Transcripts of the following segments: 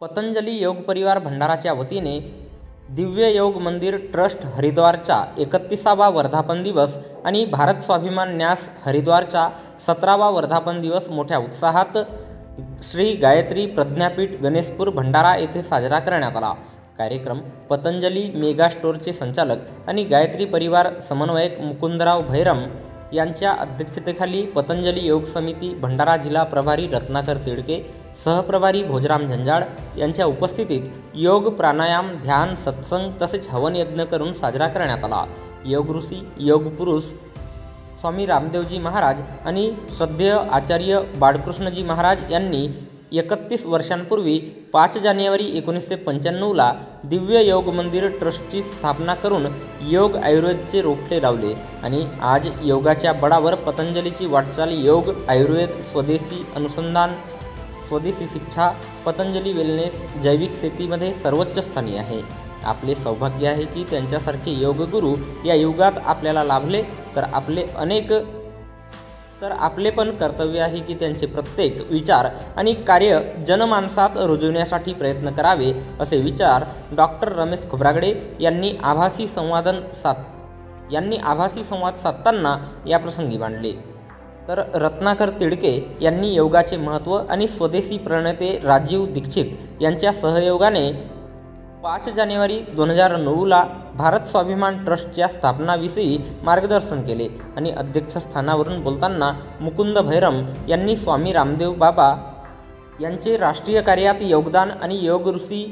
पतंजली योग परिवार भंडाराच्या वतीने दिव्य योग मंदिर ट्रस्ट हरिद्वारचा 31वा वर्धापन दिवस आणि भारत स्वाभिमान न्यास हरिद्वारचा 17वा वर्धापन दिवस मोठ्या उत्साहात श्री गायत्री प्रज्ञापीठ गणेशपूर भंडारा येथे साजरा करण्यात आला। कार्यक्रम पतंजली मेगा स्टोरचे संचालक आणि गायत्री परिवार समन्वयक मुकुंदराव भैरम यांच्या अध्यक्षतेखाली पतंजली योग समिती भंडारा जिल्हा प्रभारी रत्नाकर तिडके, सहप्रभारी भोजराम झंजाळ यांच्या उपस्थितीत योग, प्राणायाम, ध्यान, सत्संग तसेच हवन यज्ञ करून साजरा करण्यात आला। योग ऋषी, योग पुरुष स्वामी रामदेवजी महाराज आणि श्रद्धेय आचार्य बाळकृष्णजी महाराज यांनी 31 वर्षांपूर्वी 5 जानेवारी 1995ला दिव्य योग मंदिर ट्रस्टची स्थापना करून योग आयुर्वेदचे रोपटे लावले आणि आज योगाच्या बळावर पतंजलीची वाटचाल योग, आयुर्वेद, स्वदेशी अनुसंधान, स्वदेशी शिक्षा, पतंजली वेलनेस, जैविक शेतीमध्ये सर्वोच्च स्थानी आहे। आपले सौभाग्य आहे की त्यांच्यासारखे योगगुरू या युगात आपल्याला लाभले, तर आपले पण कर्तव्य आहे की त्यांचे प्रत्येक विचार आणि कार्य जनमानसात रुजवण्यासाठी प्रयत्न करावे, असे विचार डॉक्टर रमेश खोब्रागडे यांनी आभासी संवाद साधताना याप्रसंगी मांडले। तर रत्नाकर तिडके यांनी योगाचे महत्त्व आणि स्वदेशी प्रणेते राजीव दीक्षित यांच्या सहयोगाने 5 जानेवारी 2009ला भारत स्वाभिमान ट्रस्टच्या स्थापनाविषयी मार्गदर्शन केले आणि अध्यक्षस्थानावरून बोलताना मुकुंद भैरम यांनी स्वामी रामदेव बाबा यांचे राष्ट्रीय कार्यात योगदान आणि योग ऋषी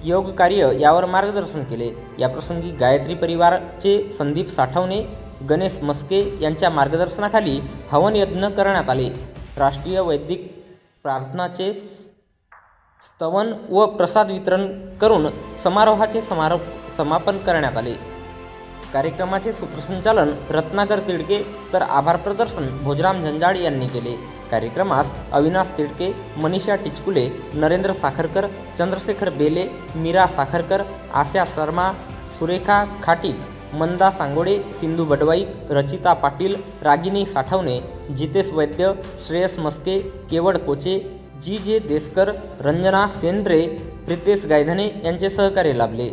योग कार्य यावर मार्गदर्शन केले। याप्रसंगी गायत्री परिवारचे संदीप साठवणे, गणेश मस्के यांच्या मार्गदर्शनाखाली हवन यज्ञ करण्यात आले। राष्ट्रीय वैदिक प्रार्थनाचे स्तवन व प्रसाद वितरण करून समारोहाचे समापन करण्यात आले। कार्यक्रमाचे सूत्रसंचालन रत्नाकर तिडके तर आभार प्रदर्शन भोजराम झंजाळ यांनी केले। कार्यक्रमास अविनाश तिडके, मनीषा टिचकुले, नरेंद्र साखरकर, चंद्रशेखर बेले, मीरा साखरकर, आशा शर्मा, सुरेखा खाटीक, मंदा सांगोडे, सिंधू बडवाईक, रचिता पाटील, रागिनी साठवणे, जितेश वैद्य, श्रेयस मस्के, केवड कोचे, जी जे देसकर, रंजना सेंद्रे, प्रितेश गायधने यांचे सहकार्य लाभले।